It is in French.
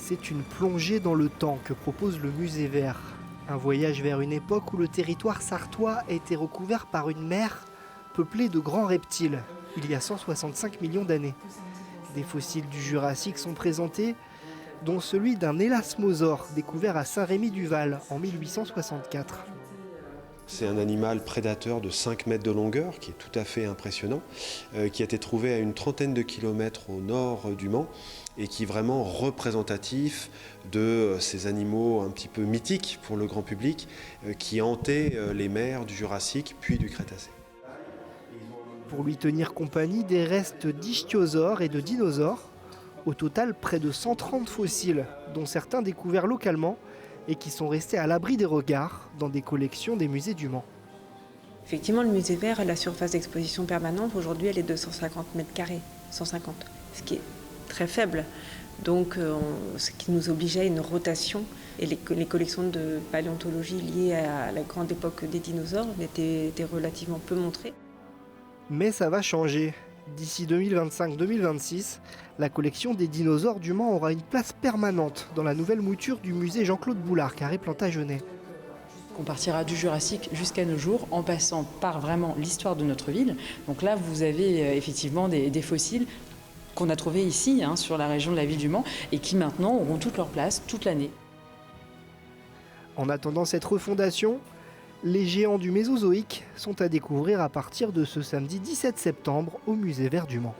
C'est une plongée dans le temps que propose le musée vert. Un voyage vers une époque où le territoire sarthois a été recouvert par une mer peuplée de grands reptiles, il y a 165 millions d'années. Des fossiles du Jurassique sont présentés, dont celui d'un élasmosaure découvert à Saint-Rémy-du-Val en 1864. C'est un animal prédateur de 5 mètres de longueur, qui est tout à fait impressionnant, qui a été trouvé à une trentaine de kilomètres au nord du Mans et qui est vraiment représentatif de ces animaux un petit peu mythiques pour le grand public qui hantaient les mers du Jurassique puis du Crétacé. Pour lui tenir compagnie, des restes d'ichthyosaures et de dinosaures. Au total, près de 130 fossiles, dont certains découverts localement et qui sont restés à l'abri des regards dans des collections des musées du Mans. Effectivement, le musée vert, la surface d'exposition permanente, aujourd'hui, elle est de 150 mètres carrés, 150, ce qui est très faible. Donc, ce qui nous obligeait à une rotation. Et les collections de paléontologie liées à la grande époque des dinosaures étaient relativement peu montrées. Mais ça va changer. D'ici 2025-2026, la collection des dinosaures du Mans aura une place permanente dans la nouvelle mouture du musée Jean-Claude Boulard, carré Plantagenet. On partira du Jurassique jusqu'à nos jours en passant par vraiment l'histoire de notre ville. Donc là, vous avez effectivement des fossiles qu'on a trouvés ici, sur la région de la ville du Mans, et qui maintenant auront toute leur place toute l'année. En attendant cette refondation, les géants du Mésozoïque sont à découvrir à partir de ce samedi 17 septembre au musée vert du Mans.